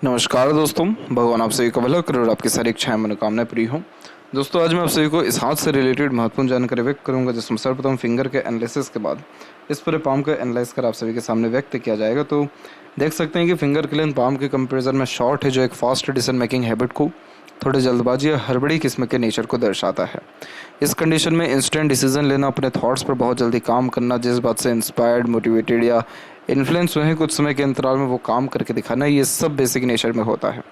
नमस्कार दोस्तों, भगवान आप सभी का भला करे और आपकी सारी इच्छाएं मनोकामनाएं पूरी हों। दोस्तों, आज मैं आप सभी को इस हाथ से रिलेटेड महत्वपूर्ण जानकारी व्यक्त करूंगा, जिसमें सर्वप्रथम फिंगर के एनालिसिस के बाद इस पूरे पाम को एनालाइज कर आप सभी के सामने व्यक्त किया जाएगा। तो देख सकते हैं कि फिंगर की लेंथ पाम के कंपेरिजन में शॉर्ट है, जो एक फास्ट डिसीजन मेकिंग हैबिट को, थोड़े जल्दबाजी या हड़बड़ी किस्म के नेचर को दर्शाता है। इस कंडीशन में इंस्टेंट डिसीजन लेना, अपने थॉट्स पर बहुत जल्दी काम करना, जिस बात से इंस्पायर्ड, मोटिवेटेड या इन्फ्लुएंस हुए हैं, कुछ समय के अंतराल में वो काम करके दिखाना, ये सब बेसिक नेचर में होता है।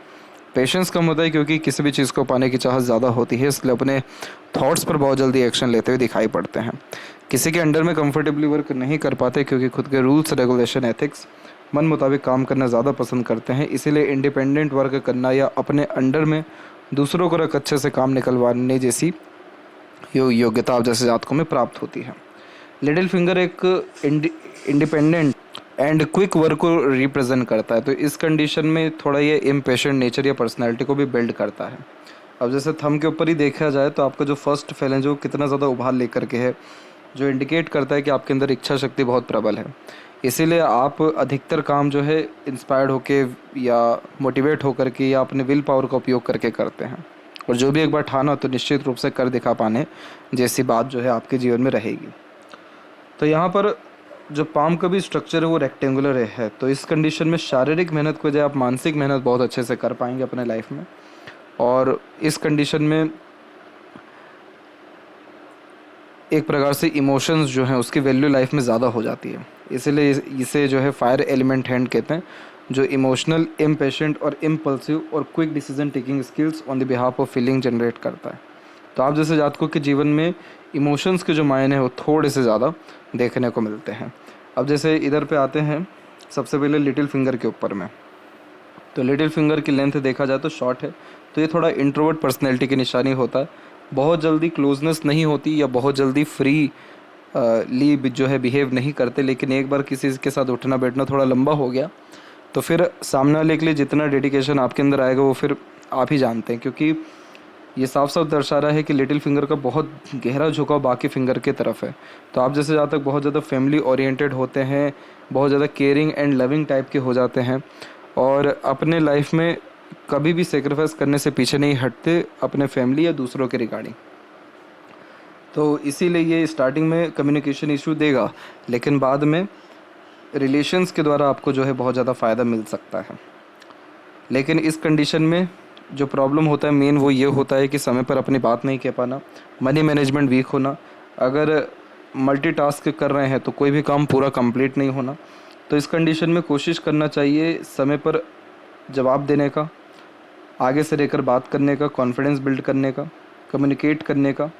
पेशेंस कम होता है क्योंकि किसी भी चीज़ को पाने की चाहत ज़्यादा होती है, इसलिए अपने थॉट्स पर बहुत जल्दी एक्शन लेते हुए दिखाई पड़ते हैं। किसी के अंडर में कंफर्टेबली वर्क नहीं कर पाते क्योंकि खुद के रूल्स, रेगुलेशन, एथिक्स, मन मुताबिक काम करना ज़्यादा पसंद करते हैं। इसीलिए इंडिपेंडेंट वर्क करना या अपने अंडर में दूसरों को रख अच्छे से काम निकलवाने जैसी योग्यता आप जैसे जातकों में प्राप्त होती है। लिटिल फिंगर एक इंडिपेंडेंट एंड क्विक वर्क को रिप्रेजेंट करता है, तो इस कंडीशन में थोड़ा ये इम्पेशेंट नेचर या पर्सनैलिटी को भी बिल्ड करता है। अब जैसे थंब के ऊपर ही देखा जाए तो आपका जो फर्स्ट फैलेंज है वो कितना ज़्यादा उभार लेकर के है, जो इंडिकेट करता है कि आपके अंदर इच्छा शक्ति बहुत प्रबल है। इसीलिए आप अधिकतर काम जो है इंस्पायर्ड होके या मोटिवेट होकर के या अपने विल पावर का उपयोग करके करते हैं, और जो भी एक बार ठाना तो निश्चित रूप से कर दिखा पाने जैसी बात जो है आपके जीवन में रहेगी। तो यहाँ पर जो पाम का भी स्ट्रक्चर है वो रेक्टेंगुलर है, तो इस कंडीशन में शारीरिक मेहनत को बजाय आप मानसिक मेहनत बहुत अच्छे से कर पाएंगे अपने लाइफ में। और इस कंडीशन में एक प्रकार से इमोशंस जो हैं उसकी वैल्यू लाइफ में ज़्यादा हो जाती है, इसीलिए इसे जो है फायर एलिमेंट हैंड कहते हैं, जो इमोशनल, इम्पेशेंट और इम्पल्सिव और quick decision taking skills on the behalf of feeling generate करता है। तो आप जैसे जातकों के जीवन में इमोशंस के जो मायने हैं वो थोड़े से ज़्यादा देखने को मिलते हैं। अब जैसे इधर पे आते हैं सबसे पहले लिटिल फिंगर के ऊपर में, तो लिटिल फिंगर की लेंथ देखा जाए तो शॉर्ट है, तो ये थोड़ा इंट्रोवर्ट पर्सनैलिटी की निशानी होता है। बहुत जल्दी क्लोजनेस नहीं होती या बहुत जल्दी फ्री ली जो है बिहेव नहीं करते, लेकिन एक बार किसी के साथ उठना बैठना थोड़ा लंबा हो गया तो फिर सामने वाले के लिए जितना डेडिकेशन आपके अंदर आएगा वो फिर आप ही जानते हैं, क्योंकि ये साफ साफ दर्शा रहा है कि लिटिल फिंगर का बहुत गहरा झुकाव बाकी फिंगर की तरफ है। तो आप जैसे जहाँ तक बहुत ज़्यादा फैमिली ओरिएंटेड होते हैं, बहुत ज़्यादा केयरिंग एंड लविंग टाइप के हो जाते हैं, और अपने लाइफ में कभी भी सेक्रीफाइस करने से पीछे नहीं हटते अपने फैमिली या दूसरों के रिगार्डिंग। तो इसीलिए ये स्टार्टिंग में कम्युनिकेशन इशू देगा, लेकिन बाद में रिलेशंस के द्वारा आपको जो है बहुत ज़्यादा फ़ायदा मिल सकता है। लेकिन इस कंडीशन में जो प्रॉब्लम होता है मेन वो ये होता है कि समय पर अपनी बात नहीं कह पाना, मनी मैनेजमेंट वीक होना, अगर मल्टीटास्क कर रहे हैं तो कोई भी काम पूरा कंप्लीट नहीं होना। तो इस कंडीशन में कोशिश करना चाहिए समय पर जवाब देने का, आगे से रहकर बात करने का, कॉन्फिडेंस बिल्ड करने का, कम्युनिकेट करने का,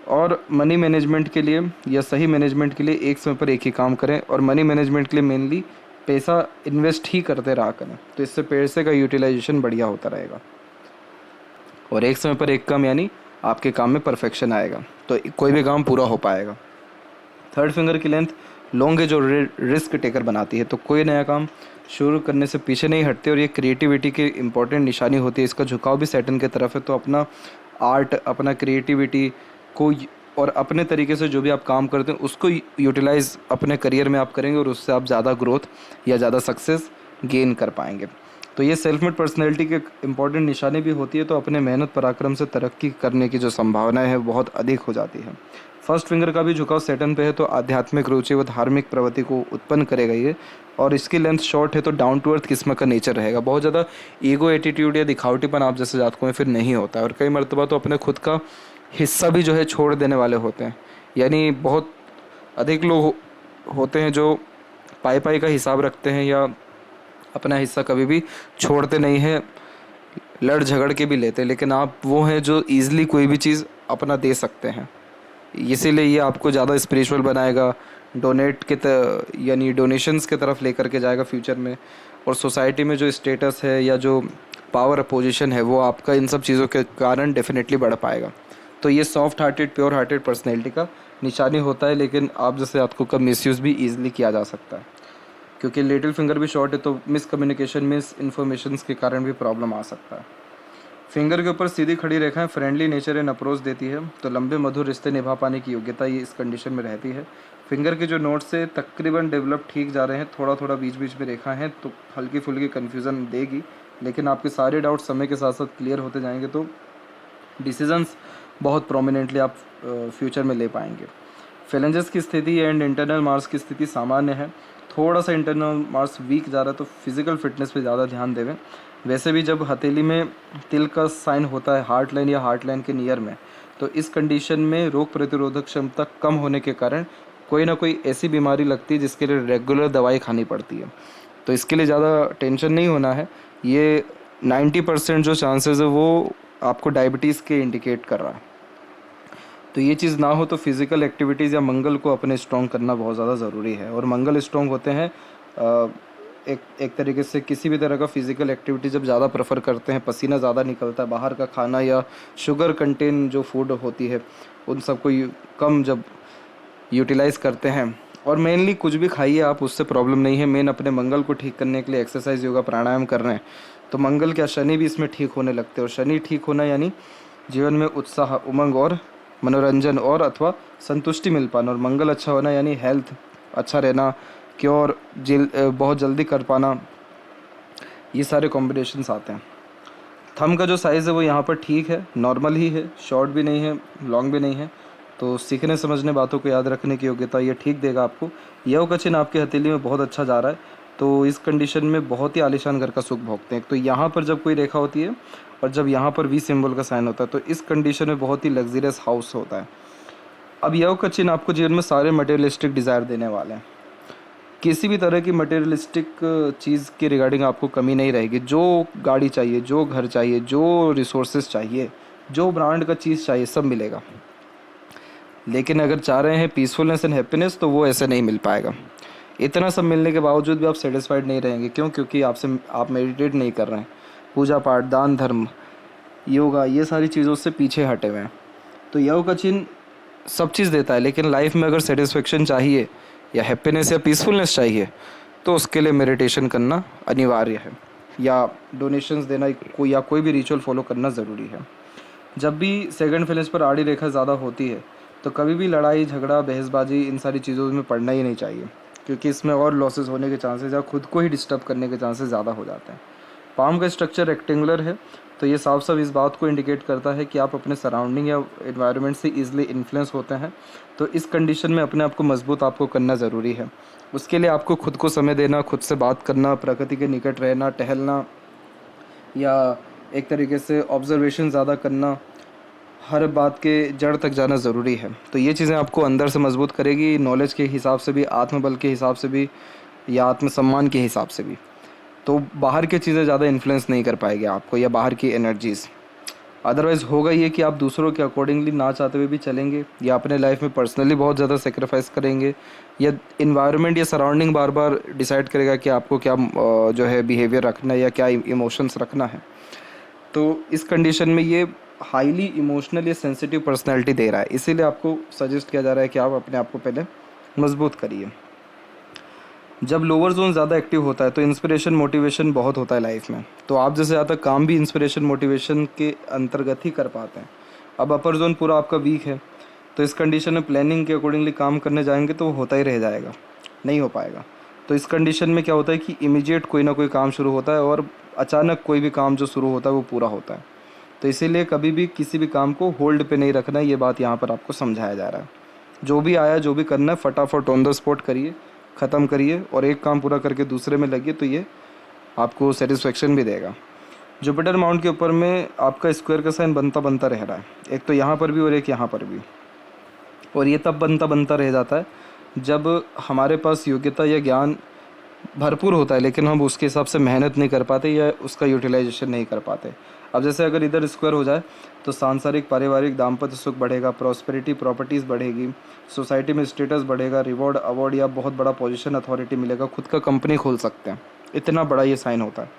और मनी मैनेजमेंट के लिए या सही मैनेजमेंट के लिए एक समय पर एक ही काम करें, और मनी मैनेजमेंट के लिए मेनली पैसा इन्वेस्ट ही करते रहा करें, तो इससे पैसे का यूटिलाइजेशन बढ़िया होता रहेगा और एक समय पर एक काम, यानी आपके काम में परफेक्शन आएगा तो कोई भी काम पूरा हो पाएगा। थर्ड फिंगर की लेंथ लॉन्ग है, जो रिस्क टेकर बनाती है, तो कोई नया काम शुरू करने से पीछे नहीं हटते, और ये क्रिएटिविटी की इंपॉर्टेंट निशानी होती है। इसका झुकाव भी सैटर्न की तरफ है, तो अपना आर्ट, अपना क्रिएटिविटी को और अपने तरीके से जो भी आप काम करते हैं उसको यूटिलाइज अपने करियर में आप करेंगे, और उससे आप ज़्यादा ग्रोथ या ज़्यादा सक्सेस गेन कर पाएंगे। तो ये सेल्फ मेड पर्सनैलिटी की इंपॉर्टेंट निशानी भी होती है, तो अपने मेहनत पराक्रम से तरक्की करने की जो संभावनाएं है बहुत अधिक हो जाती है। फर्स्ट फिंगर का भी झुकाव सैटर्न पे है, तो आध्यात्मिक रुचि व धार्मिक प्रवृत्ति को उत्पन्न करेगा ये, और इसकी लेंथ शॉर्ट है, तो डाउन टू अर्थ किस्म का नेचर रहेगा। बहुत ज़्यादा ईगो एटीट्यूड या दिखावटीपन आप जैसे जातकों में फिर नहीं होता है, और कई मरतबा तो अपने खुद का हिस्सा भी जो है छोड़ देने वाले होते हैं। यानी बहुत अधिक लोग होते हैं जो पाई पाई का हिसाब रखते हैं या अपना हिस्सा कभी भी छोड़ते नहीं हैं, लड़ झगड़ के भी लेते हैं, लेकिन आप वो हैं जो ईज़िली कोई भी चीज़ अपना दे सकते हैं। इसीलिए ये आपको ज़्यादा स्पिरिचुअल बनाएगा, डोनेट के यानी डोनेशंस की तरफ लेकर के जाएगा फ्यूचर में, और सोसाइटी में जो स्टेटस है या जो पावर पोजीशन है वो आपका इन सब चीज़ों के कारण डेफिनेटली बढ़ पाएगा। तो ये soft hearted, pure hearted personality का निशानी होता है, लेकिन आप जैसे आपको का मिसयूज़ भी ईजिली किया जा सकता है, क्योंकि लिटिल फिंगर भी शॉर्ट है, तो मिस कम्युनिकेशन, मिस इन्फॉर्मेशन के कारण भी प्रॉब्लम आ सकता है। फिंगर के ऊपर सीधी खड़ी रेखाएं फ्रेंडली नेचर एंड अप्रोच देती है, तो लंबे मधुर रिश्ते निभा पाने की योग्यता ये इस कंडीशन में रहती है। फिंगर के जो नोट्स से तकरीबन डेवलप ठीक जा रहे हैं, थोड़ा थोड़ा बीच बीच में रेखा है तो हल्की फुल्की कन्फ्यूज़न देगी, लेकिन आपके सारे डाउट समय के साथ साथ क्लियर होते जाएंगे, तो डिसीजंस बहुत प्रोमिनेंटली आप फ्यूचर में ले पाएंगे। फेलेंजेस की स्थिति एंड इंटरनल मार्स की स्थिति सामान्य है। थोड़ा सा इंटरनल मार्स वीक जा रहा है, तो फिजिकल फिटनेस पे ज़्यादा ध्यान देवें। वैसे भी जब हथेली में तिल का साइन होता है हार्ट लाइन या हार्ट लाइन के नियर में, तो इस कंडीशन में रोग प्रतिरोधक क्षमता कम होने के कारण कोई ना कोई ऐसी बीमारी लगती है जिसके लिए रेगुलर दवाई खानी पड़ती है। तो इसके लिए ज़्यादा टेंशन नहीं होना है। ये 90% जो चांसेस है वो आपको डायबिटीज़ के इंडिकेट कर रहा है। तो ये चीज़ ना हो तो फिज़िकल एक्टिविटीज़ या मंगल को अपने स्ट्रॉन्ग करना बहुत ज़्यादा ज़रूरी है। और मंगल स्ट्रॉन्ग होते हैं एक तरीके से किसी भी तरह का फिज़िकल एक्टिविटी जब ज़्यादा प्रेफर करते हैं, पसीना ज़्यादा निकलता है, बाहर का खाना या शुगर कंटेन जो फूड होती है उन सबको कम जब यूटिलाइज़ करते हैं, और मेनली कुछ भी खाइए आप, उससे प्रॉब्लम नहीं है। मेन अपने मंगल को ठीक करने के लिए एक्सरसाइज, योगा, प्राणायाम कर रहे हैं, तो मंगल क्या शनि भी इसमें ठीक होने लगते हैं। और शनि ठीक होना यानी जीवन में उत्साह, उमंग और मनोरंजन और अथवा संतुष्टि मिल पाना, और मंगल अच्छा होना यानी हेल्थ अच्छा रहना, क्योर बहुत जल्दी कर पाना, ये सारे कॉम्बिनेशंस आते हैं। थंब का जो साइज़ है वो यहाँ पर ठीक है, नॉर्मल ही है, शॉर्ट भी नहीं है, लॉन्ग भी नहीं है, तो सीखने समझने बातों को याद रखने की योग्यता ये ठीक देगा आपको। यह का चिन्ह आपकी हथेली में बहुत अच्छा जा रहा है, तो इस कंडीशन में बहुत ही आलीशान घर का सुख भोगते हैं। तो यहाँ पर जब कोई रेखा होती है और जब यहाँ पर वी सिंबल का साइन होता है, तो इस कंडीशन में बहुत ही लग्जरियस हाउस होता है। अब यह का चिन्ह आपको जीवन में सारे मटेरियलिस्टिक डिज़ायर देने वाले हैं। किसी भी तरह की मटेरियलिस्टिक चीज़ के रिगार्डिंग आपको कमी नहीं रहेगी। जो गाड़ी चाहिए, जो घर चाहिए, जो रिसोर्सेज चाहिए, जो ब्रांड का चीज़ चाहिए, सब मिलेगा। लेकिन अगर चाह रहे हैं पीसफुलनेस एंड हैप्पीनेस, तो वो ऐसे नहीं मिल पाएगा। इतना सब मिलने के बावजूद भी आप सेटिस्फाइड नहीं रहेंगे। क्यों? क्योंकि आप मेडिटेट नहीं कर रहे हैं, पूजा पाठ, दान धर्म, योगा, ये सारी चीज़ों से पीछे हटे हुए हैं। तो योग का चिन्ह सब चीज़ देता है, लेकिन लाइफ में अगर सेटिस्फेक्शन चाहिए या हैप्पीनेस या पीसफुलनेस चाहिए, तो उसके लिए मेडिटेशन करना अनिवार्य है, या डोनेशंस देना या कोई भी रिचुअल फॉलो करना ज़रूरी है। जब भी सेकंड फ्लेज पर आड़ी रेखा ज़्यादा होती है, तो कभी भी लड़ाई झगड़ा, बहसबाजी, इन सारी चीज़ों में पड़ना ही नहीं चाहिए, क्योंकि इसमें और लॉसेस होने के चांसेस या खुद को ही डिस्टर्ब करने के चांसेस ज़्यादा हो जाते हैं। पाम का स्ट्रक्चर रेक्टेंगुलर है, तो ये साफ साफ इस बात को इंडिकेट करता है कि आप अपने सराउंडिंग या एनवायरनमेंट से ईजिली इन्फ्लुएंस होते हैं। तो इस कंडीशन में अपने आप को मजबूत आपको करना ज़रूरी है। उसके लिए आपको खुद को समय देना, खुद से बात करना, प्रकृति के निकट रहना, टहलना, या एक तरीके से ऑब्जर्वेशन ज़्यादा करना, हर बात के जड़ तक जाना ज़रूरी है। तो ये चीज़ें आपको अंदर से मजबूत करेगी, नॉलेज के हिसाब से भी, आत्मबल के हिसाब से भी, या आत्मसम्मान के हिसाब से भी। तो बाहर की चीज़ें ज़्यादा इन्फ्लुएंस नहीं कर पाएगी आपको, या बाहर की एनर्जीज़। अदरवाइज़ होगा ये कि आप दूसरों के अकॉर्डिंगली ना चाहते हुए भी चलेंगे, या अपने लाइफ में पर्सनली बहुत ज़्यादा सेक्रीफाइस करेंगे, या इन्वायरमेंट या सराउंडिंग बार बार डिसाइड करेगा कि आपको क्या जो है बिहेवियर रखना है या क्या इमोशंस रखना है। तो इस कंडीशन में ये हाईली इमोशनल या सेंसिटिव पर्सनैलिटी दे रहा है, इसीलिए आपको सजेस्ट किया जा रहा है कि आप अपने आप को पहले मजबूत करिए। जब लोअर जोन ज़्यादा एक्टिव होता है, तो इंस्पिरेशन मोटिवेशन बहुत होता है लाइफ में, तो आप जैसे ज़्यादा काम भी इंस्पिरेशन मोटिवेशन के अंतर्गत ही कर पाते हैं। अब अपर जोन पूरा आपका वीक है, तो इस कंडीशन में प्लानिंग के अकॉर्डिंगली काम करने जाएंगे तो वो होता ही रह जाएगा, नहीं हो पाएगा। तो इस कंडीशन में क्या होता है कि इमीडिएट कोई ना कोई काम शुरू होता है, और अचानक कोई भी काम जो शुरू होता है वो पूरा होता है। तो इसीलिए कभी भी किसी भी काम को होल्ड पे नहीं रखना है, ये बात यहाँ पर आपको समझाया जा रहा है। जो भी आया, जो भी करना है, फटाफट ऑन द स्पॉट करिए, ख़त्म करिए, और एक काम पूरा करके दूसरे में लगिए, तो ये आपको सेटिस्फेक्शन भी देगा। जुपिटर माउंट के ऊपर में आपका स्क्वायर का साइन बनता बनता रह रहा है, एक तो यहाँ पर भी और एक यहाँ पर भी, और ये तब बनता बनता रह जाता है जब हमारे पास योग्यता या ज्ञान भरपूर होता है, लेकिन हम उसके हिसाब से मेहनत नहीं कर पाते या उसका यूटिलाइजेशन नहीं कर पाते। अब जैसे अगर इधर स्क्वायर हो जाए, तो सांसारिक, पारिवारिक, दाम्पत्य सुख बढ़ेगा, प्रॉस्पेरिटी, प्रॉपर्टीज़ बढ़ेगी, सोसाइटी में स्टेटस बढ़ेगा, रिवॉर्ड, अवार्ड या बहुत बड़ा पोजीशन, अथॉरिटी मिलेगा, खुद का कंपनी खोल सकते हैं, इतना बड़ा ये साइन होता है।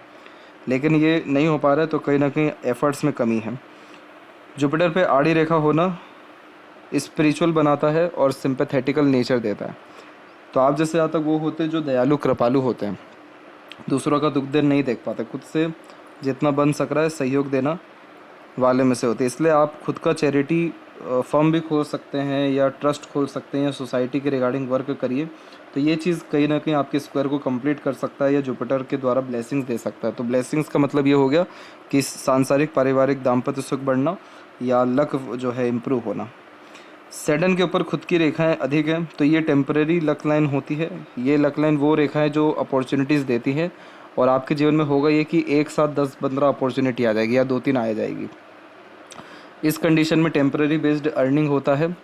लेकिन ये नहीं हो पा रहा है, तो कहीं ना कहीं एफर्ट्स में कमी है। जुपिटर पे आड़ी रेखा होना स्पिरिचुअल बनाता है और सिंपैथेटिकल नेचर देता है। तो आप जैसे यहाँ तक वो होते हैं जो दयालु, कृपालु होते हैं, दूसरों का दुख दर्द नहीं देख पाते, खुद से जितना बन सक रहा है सहयोग देना, वाले में से होते हैं। इसलिए आप खुद का चैरिटी फर्म भी खोल सकते हैं या ट्रस्ट खोल सकते हैं या सोसाइटी के रिगार्डिंग वर्क करिए। तो ये चीज़ कहीं ना कहीं आपके स्क्वायर को कंप्लीट कर सकता है या जुपिटर के द्वारा ब्लेसिंग्स दे सकता है। तो ब्लेसिंग्स का मतलब ये हो गया कि सांसारिक पारिवारिक दाम्पत्य सुख बढ़ना या लक जो है इम्प्रूव होना। सैटर्न के ऊपर खुद की रेखाएं अधिक हैं, तो ये टेम्परेरी लक लाइन होती है। ये लक लाइन वो रेखाएं जो अपॉर्चुनिटीज़ देती हैं, और आपके जीवन में होगा ये कि एक साथ 10-15 अपॉर्चुनिटी आ जाएगी या 2-3 आ जाएगी। इस कंडीशन में टेम्परेरी बेस्ड अर्निंग होता है,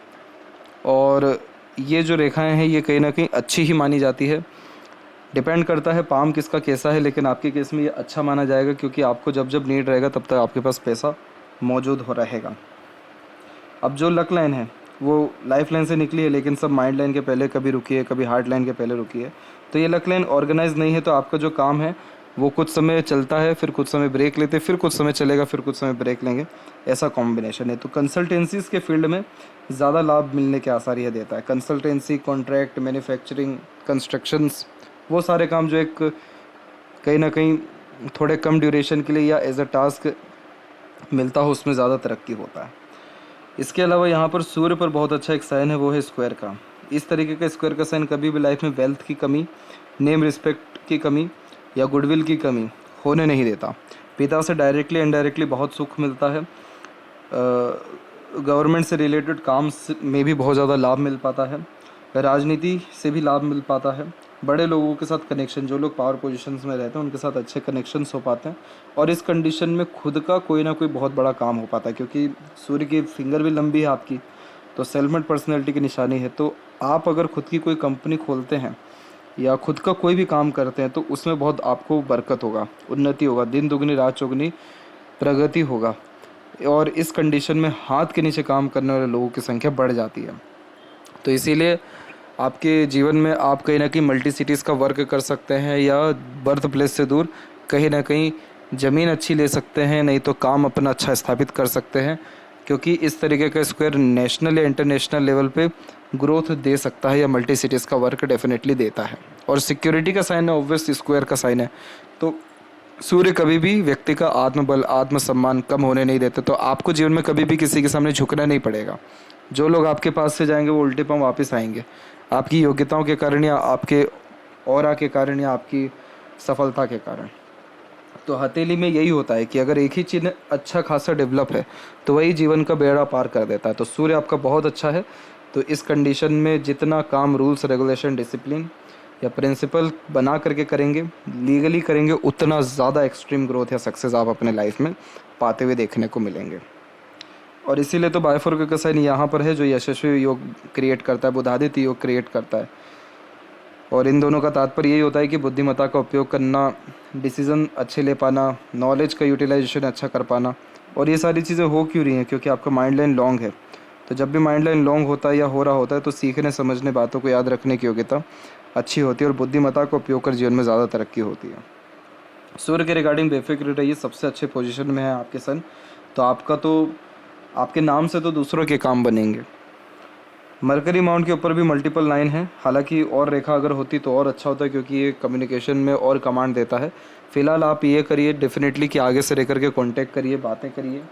और ये जो रेखाएं हैं ये कहीं ना कहीं अच्छी ही मानी जाती है। डिपेंड करता है पाम किसका कैसा है, लेकिन आपके केस में ये अच्छा माना जाएगा, क्योंकि आपको जब जब नीड रहेगा तब तक आपके पास पैसा मौजूद हो रहेगा। अब जो लक लाइन है वो लाइफ लाइन से निकली है, लेकिन सब माइंड लाइन के पहले कभी रुकी है, कभी हार्ट लाइन के पहले रुकी है। तो ये लक लाइन ऑर्गेनाइज नहीं है, तो आपका जो काम है वो कुछ समय चलता है, फिर कुछ समय ब्रेक लेते, फिर कुछ समय चलेगा, फिर कुछ समय ब्रेक लेंगे, ऐसा कॉम्बिनेशन है। तो कंसल्टेंसीज़ के फील्ड में ज़्यादा लाभ मिलने के आसार यह देता है। कंसल्टेंसी, कॉन्ट्रैक्ट, मैन्युफैक्चरिंग, कंस्ट्रक्शंस, वो सारे काम जो एक कहीं ना कहीं थोड़े कम ड्यूरेशन के लिए या एज अ टास्क मिलता हो, उसमें ज़्यादा तरक्की होता है। इसके अलावा यहाँ पर सूर्य पर बहुत अच्छा एक साइन है, वो है स्क्वायर का। इस तरीके का स्क्वायर का साइन कभी भी लाइफ में वेल्थ की कमी, नेम रिस्पेक्ट की कमी या गुडविल की कमी होने नहीं देता। पिता से डायरेक्टली इनडायरेक्टली बहुत सुख मिलता है। गवर्नमेंट से रिलेटेड काम में भी बहुत ज़्यादा लाभ मिल पाता है। राजनीति से भी लाभ मिल पाता है। बड़े लोगों के साथ कनेक्शन, जो लोग पावर पोजीशंस में रहते हैं उनके साथ अच्छे कनेक्शंस हो पाते हैं, और इस कंडीशन में खुद का कोई ना कोई बहुत बड़ा काम हो पाता है, क्योंकि सूर्य की फिंगर भी लंबी है आपकी, तो सेल्फ मेड पर्सनैलिटी की निशानी है। तो आप अगर खुद की कोई कंपनी खोलते हैं या खुद का कोई भी काम करते हैं तो उसमें बहुत आपको बरकत होगा, उन्नति होगा, दिन दुगनी रात चौगुनी प्रगति होगा। और इस कंडीशन में हाथ के नीचे काम करने वाले लोगों की संख्या बढ़ जाती है। तो इसीलिए आपके जीवन में आप कहीं ना कहीं मल्टी सिटीज़ का वर्क कर सकते हैं, या बर्थ प्लेस से दूर कहीं ना कहीं ज़मीन अच्छी ले सकते हैं, नहीं तो काम अपना अच्छा स्थापित कर सकते हैं, क्योंकि इस तरीके का स्क्वायर नेशनल या इंटरनेशनल लेवल पे ग्रोथ दे सकता है, या मल्टी सिटीज़ का वर्क डेफिनेटली देता है। और सिक्योरिटी का साइन है, ऑब्वियस स्क्वायर का साइन है। तो सूर्य कभी भी व्यक्ति का आत्मबल, आत्मसम्मान कम होने नहीं देते। तो आपको जीवन में कभी भी किसी के सामने झुकना नहीं पड़ेगा। जो लोग आपके पास से जाएंगे वो उल्टे पांव वापस आएंगे, आपकी योग्यताओं के कारण या आपके ऑरा के कारण या आपकी सफलता के कारण। तो हथेली में यही होता है कि अगर एक ही चीज़ अच्छा खासा डेवलप है तो वही जीवन का बेड़ा पार कर देता है। तो सूर्य आपका बहुत अच्छा है, तो इस कंडीशन में जितना काम रूल्स रेगुलेशन डिसिप्लिन या प्रिंसिपल बना करके करेंगे, लीगली करेंगे, उतना ज़्यादा एक्सट्रीम ग्रोथ या सक्सेस आप अपने लाइफ में पाते हुए देखने को मिलेंगे। और इसीलिए तो बायफोर का साइन यहाँ पर है, जो यशस्वी योग क्रिएट करता है, बुधादित्य योग क्रिएट करता है। और इन दोनों का तात्पर्य यही होता है कि बुद्धिमत्ता का उपयोग करना, डिसीज़न अच्छे ले पाना, नॉलेज का यूटिलाइजेशन अच्छा कर पाना। और ये सारी चीज़ें हो क्यों रही हैं? क्योंकि आपका माइंड लाइन लॉन्ग है। तो जब भी माइंड लाइन लॉन्ग होता है या हो रहा होता है तो सीखने समझने, बातों को याद रखने की योग्यता अच्छी होती है, और बुद्धिमत्ता का उपयोग कर जीवन में ज़्यादा तरक्की होती है। सूर्य के रिगार्डिंग बेफिक्र रहिए, सबसे अच्छे पोजीशन में है आपके सन। तो आपके नाम से तो दूसरों के काम बनेंगे। मरकरी माउंट के ऊपर भी मल्टीपल लाइन है, हालांकि और रेखा अगर होती तो और अच्छा होता, क्योंकि ये कम्युनिकेशन में और कमांड देता है। फिलहाल आप ये करिए डेफिनेटली कि आगे से रह करके कॉन्टैक्ट करिए, बातें करिए,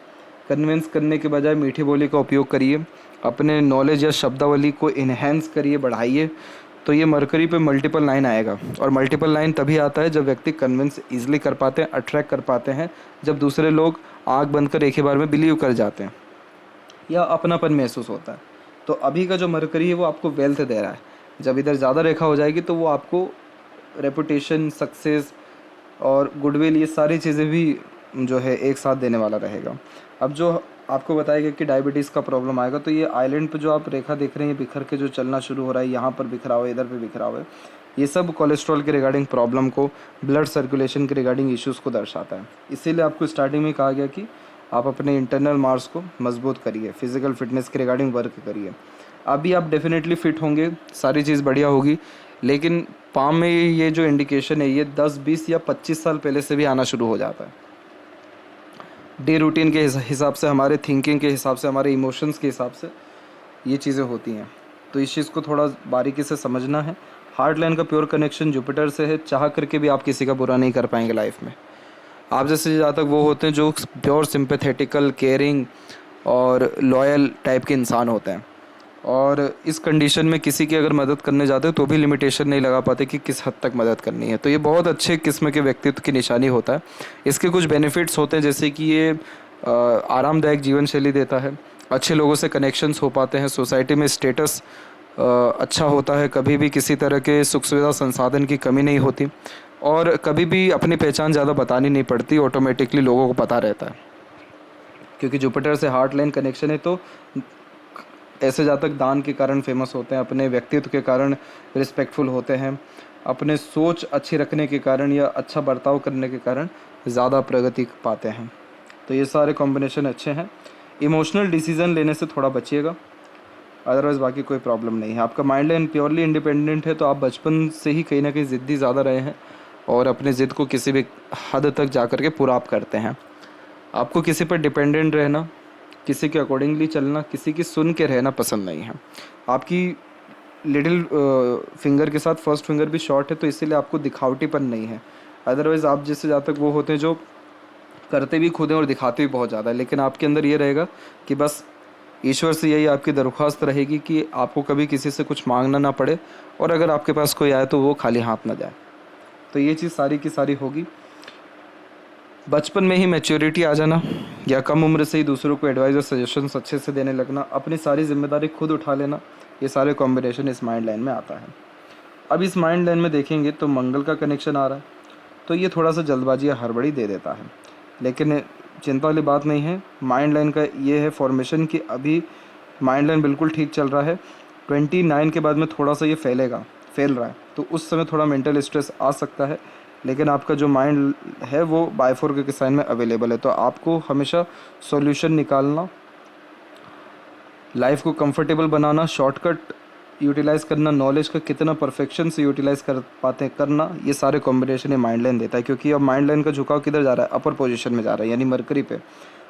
कन्विंस करने के बजाय मीठी बोली का उपयोग करिए, अपने नॉलेज या शब्दावली को इन्हेंस करिए, बढ़ाइए। तो ये मरकरी पे मल्टीपल लाइन आएगा, और मल्टीपल लाइन तभी आता है जब व्यक्ति कन्विंस ईजिली कर पाते हैं, अट्रैक्ट कर पाते हैं, जब दूसरे लोग आँख बंद कर एक ही बार में बिलीव कर जाते हैं या अपनापन महसूस होता है। तो अभी का जो मरकरी है वो आपको वेल्थ दे रहा है। जब इधर ज़्यादा रेखा हो जाएगी तो वो आपको रेपुटेशन, सक्सेस और गुडविल, ये सारी चीज़ें भी जो है एक साथ देने वाला रहेगा। अब जो आपको बताया गया कि डायबिटीज़ का प्रॉब्लम आएगा, तो ये आइलैंड पे जो आप रेखा देख रहे हैं बिखर के जो चलना शुरू हो रहा है, यहाँ पर बिखराव है, इधर पे बिखराव है, ये सब कोलेस्ट्रॉल के रिगार्डिंग प्रॉब्लम को, ब्लड सर्कुलेशन के रिगार्डिंग इश्यूज़ को दर्शाता है। इसीलिए आपको स्टार्टिंग में कहा गया कि आप अपने इंटरनल मार्स को मजबूत करिए, फिजिकल फिटनेस के रिगार्डिंग वर्क करिए। अभी आप डेफिनेटली फिट होंगे, सारी चीज़ बढ़िया होगी, लेकिन पाम में ये जो इंडिकेशन है ये 10, 20 या 25 साल पहले से भी आना शुरू हो जाता है। डे रूटीन के हिसाब से, हमारे थिंकिंग के हिसाब से, हमारे इमोशंस के हिसाब से ये चीज़ें होती हैं। तो इस चीज़ को थोड़ा बारीकी से समझना है। हार्ट लाइन का प्योर कनेक्शन जुपिटर से है, चाह करके भी आप किसी का बुरा नहीं कर पाएंगे लाइफ में। आप जैसे जातक वो होते हैं जो प्योर सिंपैथेटिकल, केयरिंग और लॉयल टाइप के इंसान होते हैं, और इस कंडीशन में किसी की अगर मदद करने जाते हो तो भी लिमिटेशन नहीं लगा पाते कि किस हद तक मदद करनी है। तो ये बहुत अच्छे किस्म के व्यक्तित्व की निशानी होता है। इसके कुछ बेनिफिट्स होते हैं, जैसे कि ये आरामदायक जीवन शैली देता है, अच्छे लोगों से कनेक्शंस हो पाते हैं, सोसाइटी में स्टेटस अच्छा होता है, कभी भी किसी तरह के सुख सुविधा संसाधन की कमी नहीं होती, और कभी भी अपनी पहचान ज़्यादा बतानी नहीं पड़ती, ऑटोमेटिकली लोगों को पता रहता है। क्योंकि जुपिटर से हार्ट लाइन कनेक्शन है, तो ऐसे जातक दान के कारण फेमस होते हैं, अपने व्यक्तित्व के कारण रिस्पेक्टफुल होते हैं, अपने सोच अच्छी रखने के कारण या अच्छा बर्ताव करने के कारण ज़्यादा प्रगति पाते हैं। तो ये सारे कॉम्बिनेशन अच्छे हैं। इमोशनल डिसीज़न लेने से थोड़ा बचिएगा, अदरवाइज़ बाकी कोई प्रॉब्लम नहीं है। आपका माइंड लाइन प्योरली इंडिपेंडेंट है, तो आप बचपन से ही कहीं ना कहीं ज़िद्दी ज़्यादा रहे हैं और अपने ज़िद को किसी भी हद तक जा कर के पूरा आप करते हैं। आपको किसी पर डिपेंडेंट रहना, किसी के अकॉर्डिंगली चलना, किसी की सुन के रहना पसंद नहीं है। आपकी लिटिल फिंगर के साथ फर्स्ट फिंगर भी शॉर्ट है, तो इसीलिए आपको दिखावटीपन नहीं है। अदरवाइज़ आप जिससे ज़्यादा तक वो होते हैं जो करते भी खुद हैं और दिखाते भी बहुत ज़्यादा है, लेकिन आपके अंदर ये रहेगा कि बस ईश्वर से यही आपकी दरख्वास्त रहेगी कि आपको कभी किसी से कुछ मांगना ना पड़े, और अगर आपके पास कोई आए तो वो खाली हाथ ना जाए। तो ये चीज़ सारी की सारी होगी। बचपन में ही मैच्योरिटी आ जाना, या कम उम्र से ही दूसरों को एडवाइस और सजेशंस अच्छे से देने लगना, अपनी सारी जिम्मेदारी खुद उठा लेना, ये सारे कॉम्बिनेशन इस माइंड लाइन में आता है। अब इस माइंड लाइन में देखेंगे तो मंगल का कनेक्शन आ रहा है, तो ये थोड़ा सा जल्दबाजी या हड़बड़ी दे देता है, लेकिन चिंता वाली बात नहीं है। माइंड लाइन का ये है फॉर्मेशन कि अभी माइंड लाइन बिल्कुल ठीक चल रहा है। 29 के बाद में थोड़ा सा ये फैल रहा है, तो उस समय थोड़ा मेंटल स्ट्रेस आ सकता है, लेकिन आपका जो माइंड है वो बाय 4 के साइन में अवेलेबल है। तो आपको हमेशा सॉल्यूशन निकालना, लाइफ को कंफर्टेबल बनाना, शॉर्टकट यूटिलाइज़ करना, नॉलेज का कितना परफेक्शन से यूटिलाइज़ कर पाते हैं करना, ये सारे कॉम्बिनेशन ये माइंड लाइन देता है। क्योंकि अब माइंड लाइन का झुकाव किधर जा रहा है, अपर पोजीशन में जा रहा है, यानी मरकरी पे।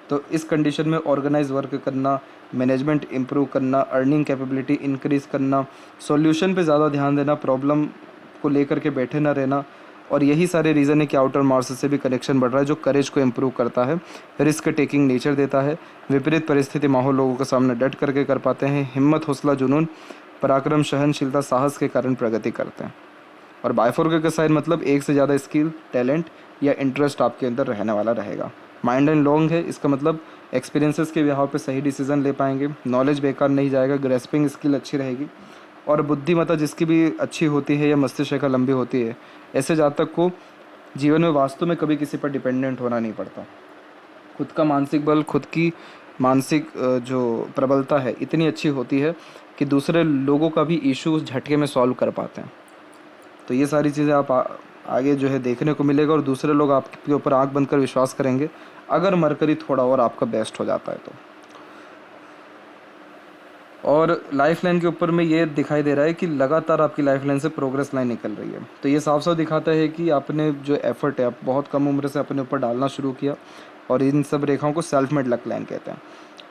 तो इस कंडीशन में ऑर्गेनाइज वर्क करना, मैनेजमेंट इंप्रूव करना, अर्निंग कैपेबिलिटी इंक्रीज़ करना, सॉल्यूशन पे ज़्यादा ध्यान देना, प्रॉब्लम को लेकर के बैठे ना रहना, और यही सारे रीज़न है कि आउटर मार्स से भी कनेक्शन बढ़ रहा है, जो करेज को इम्प्रूव करता है, रिस्क टेकिंग नेचर देता है, विपरीत परिस्थिति माहौल लोगों के सामने डट करके कर पाते हैं, हिम्मत, हौसला, जुनून, पराक्रम, सहनशीलता, साहस के कारण प्रगति करते हैं। और बाय 4 का साइन मतलब एक से ज़्यादा स्किल, टैलेंट या इंटरेस्ट आपके अंदर रहने वाला रहेगा। माइंड लाइन लॉन्ग है, इसका मतलब एक्सपीरियंसेस के बिहाव पे सही डिसीजन ले पाएंगे, नॉलेज बेकार नहीं जाएगा, ग्रेस्पिंग स्किल अच्छी रहेगी, और बुद्धिमत्ता जिसकी भी अच्छी होती है या मस्तिष्क रेखा लंबी होती है, ऐसे जातक को जीवन में वास्तव में कभी किसी पर डिपेंडेंट होना नहीं पड़ता। खुद का मानसिक बल, खुद की मानसिक जो प्रबलता है इतनी अच्छी होती है कि दूसरे लोगों का भी इशू उस झटके में सॉल्व कर पाते हैं। तो ये सारी चीज़ें आप आगे जो है देखने को मिलेगा, और दूसरे लोग आपके ऊपर आंख बंद कर विश्वास करेंगे अगर मरकरी थोड़ा और आपका बेस्ट हो जाता है तो। और लाइफ लाइन के ऊपर में ये दिखाई दे रहा है कि लगातार आपकी लाइफ लाइन से प्रोग्रेस लाइन निकल रही है। तो ये साफ साफ दिखाता है कि आपने जो एफर्ट है आप बहुत कम उम्र से अपने ऊपर डालना शुरू किया, और इन सब रेखाओं को सेल्फ मेड लक लाइन कहते हैं।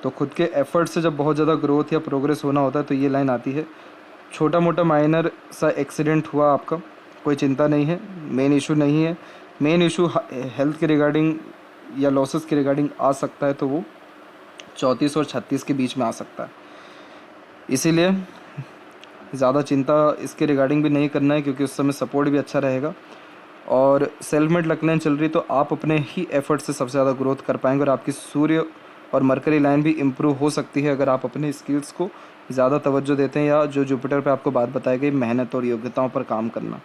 तो खुद के एफर्ट से जब बहुत ज़्यादा ग्रोथ या प्रोग्रेस होना होता है तो ये लाइन आती है। छोटा मोटा माइनर सा एक्सीडेंट हुआ आपका, कोई चिंता नहीं है, मेन इशू नहीं है। मेन इशू हेल्थ के रिगार्डिंग या लॉसेस के रिगार्डिंग आ सकता है, तो वो 34 और 36 के बीच में आ सकता है। इसीलिए ज़्यादा चिंता इसके रिगार्डिंग भी नहीं करना है, क्योंकि उस समय सपोर्ट भी अच्छा रहेगा। और सेल्फ मेड लक लाइन चल रही, तो आप अपने ही एफर्ट से सबसे ज़्यादा ग्रोथ कर पाएंगे, और आपकी सूर्य और मरकरी लाइन भी इम्प्रूव हो सकती है अगर आप अपने स्किल्स को ज़्यादा तवज्जो देते हैं, या जो जुपिटर पे आपको बात बताई गई मेहनत और योग्यताओं पर काम करना,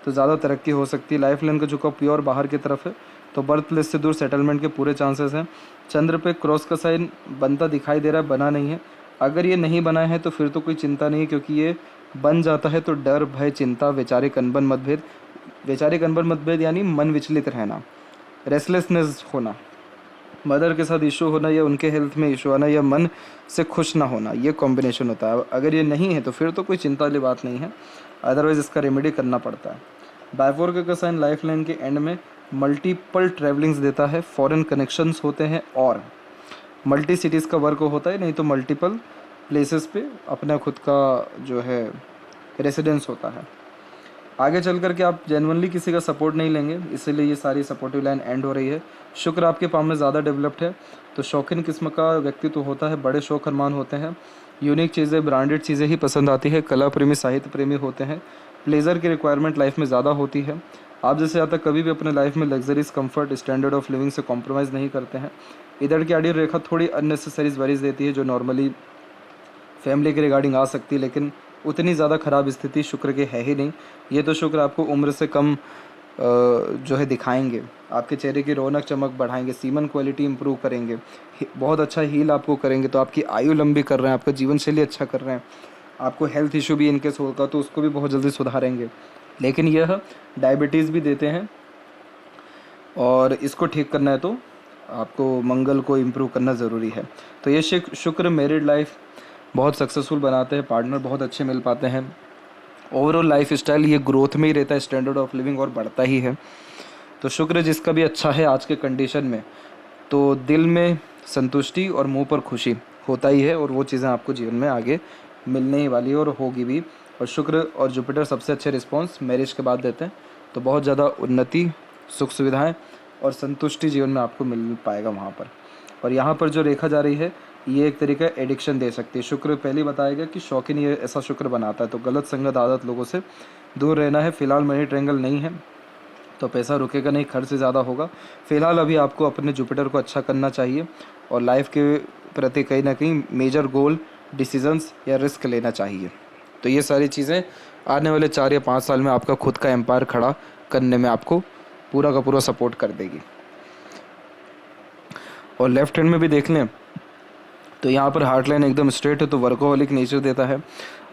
तो ज़्यादा तरक्की हो सकती है। लाइफ लाइन का झुकाव प्योर बाहर की तरफ है, तो बर्थ प्लेस से दूर सेटलमेंट के पूरे चांसेस हैं। चंद्र पे क्रॉस का साइन बनता दिखाई दे रहा है, बना नहीं है। अगर ये नहीं बना है तो फिर तो कोई चिंता नहीं है, क्योंकि ये बन जाता है तो डर, भय, चिंता, वैचारिक अनबन, मतभेद, वैचारिक अनबन मतभेद यानी मन विचलित रहना, रेस्टलेसनेस होना, मदर के साथ इशू होना, या उनके हेल्थ में इशू आना, या मन से खुश ना होना, ये कॉम्बिनेशन होता है। अगर ये नहीं है तो फिर तो कोई चिंता वाली बात नहीं है, अदरवाइज़ इसका रेमेडी करना पड़ता है। बाय 4 का साइन लाइफ लाइन के एंड में मल्टीपल ट्रैवलिंग्स देता है, फॉरेन कनेक्शंस होते हैं, और मल्टी सिटीज़ का वर्क होता है, नहीं तो मल्टीपल प्लेसेस पे अपना खुद का जो है रेसिडेंस होता है। आगे चल कर के आप जेन्युइनली किसी का सपोर्ट नहीं लेंगे, इसीलिए ये सारी सपोर्टिव लाइन एंड हो रही है। शुक्र आपके पाम में ज़्यादा डेवलप्ड है, तो शौकीन किस्म का व्यक्तित्व होता है, बड़े शौक अरमान होते हैं, यूनिक चीज़ें, ब्रांडेड चीज़ें ही पसंद आती है, कला प्रेमी, साहित्य प्रेमी होते हैं, प्लेजर की रिक्वायरमेंट लाइफ में ज़्यादा होती है। आप जैसे ज़्यादा कभी भी अपने लाइफ में luxuries, comfort, standard of living से कॉम्प्रोमाइज़ नहीं करते हैं। इधर की आड़ी रेखा थोड़ी अननेसेसरीज वरीज देती है, जो नॉर्मली फैमिली के रिगार्डिंग आ सकती है, लेकिन उतनी ज़्यादा ख़राब स्थिति शुक्र की है ही नहीं। ये तो शुक्र आपको उम्र से कम जो है दिखाएंगे, आपके चेहरे की रौनक चमक बढ़ाएंगे, सीमन क्वालिटी इंप्रूव करेंगे, बहुत अच्छा हील आपको करेंगे, तो आपकी आयु लंबी कर रहे हैं, आपका जीवन शैली अच्छा कर रहे हैं। आपको हेल्थ इशू भी इनकेस होगा तो उसको भी बहुत जल्दी सुधारेंगे। लेकिन यह डायबिटीज़ भी देते हैं, और इसको ठीक करना है तो आपको मंगल को इम्प्रूव करना ज़रूरी है। तो ये शुक्र मैरिड लाइफ बहुत सक्सेसफुल बनाते हैं, पार्टनर बहुत अच्छे मिल पाते हैं, ओवरऑल लाइफ स्टाइल ये ग्रोथ में ही रहता है, स्टैंडर्ड ऑफ लिविंग और बढ़ता ही है। तो शुक्र जिसका भी अच्छा है आज के कंडीशन में, तो दिल में संतुष्टि और मुंह पर खुशी होता ही है, और वो चीज़ें आपको जीवन में आगे मिलने ही वाली है और होगी भी। और शुक्र और जुपिटर सबसे अच्छे रिस्पॉन्स मैरिज के बाद देते हैं, तो बहुत ज़्यादा उन्नति, सुख सुविधाएं और संतुष्टि जीवन में आपको मिल पाएगा वहाँ पर। और यहाँ पर जो रेखा जा रही है, ये एक तरीका एडिक्शन दे सकती है। शुक्र पहले बताया गया कि शौकीन ये ऐसा शुक्र बनाता है, तो गलत संगत, आदत, लोगों से दूर रहना है। फिलहाल मनी ट्रायंगल नहीं है, तो पैसा रुकेगा नहीं, खर्च ज़्यादा होगा। फिलहाल अभी आपको अपने जुपिटर को अच्छा करना चाहिए, और लाइफ के प्रति कहीं ना कहीं मेजर गोल, डिसीजंस या रिस्क लेना चाहिए। तो ये सारी चीज़ें आने वाले 4 या 5 साल में आपका खुद का एम्पायर खड़ा करने में आपको पूरा का पूरा सपोर्ट कर देगी। और लेफ्ट हैंड में भी देख लें तो यहाँ पर हार्ट लाइन एकदम स्ट्रेट है, तो वर्कोहॉलिक नेचर देता है।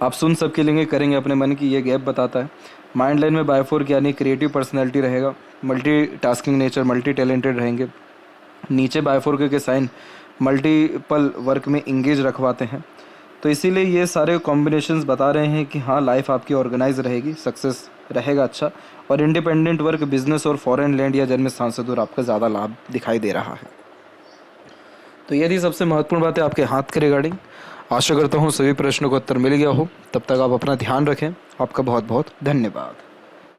आप सुन सबके लेंगे, करेंगे अपने मन की, ये गैप बताता है। माइंड लाइन में बायफोर्क यानी क्रिएटिव पर्सनैलिटी रहेगा, multi tasking nature, multi talented रहेंगे। नीचे बायफोर्क के साइन मल्टीपल वर्क में इंगेज रखवाते हैं, तो इसीलिए ये सारे कॉम्बिनेशंस बता रहे हैं कि हाँ, लाइफ आपकी ऑर्गेनाइज रहेगी, सक्सेस रहेगा अच्छा, और इंडिपेंडेंट वर्क, बिजनेस और फॉरेन लैंड या जन्म स्थान से दूर आपका ज़्यादा लाभ दिखाई दे रहा है। तो ये थी सबसे महत्वपूर्ण बातें आपके हाथ के रिगार्डिंग। आशा करता हूँ सभी प्रश्नों का उत्तर मिल गया हो। तब तक आप अपना ध्यान रखें। आपका बहुत बहुत धन्यवाद।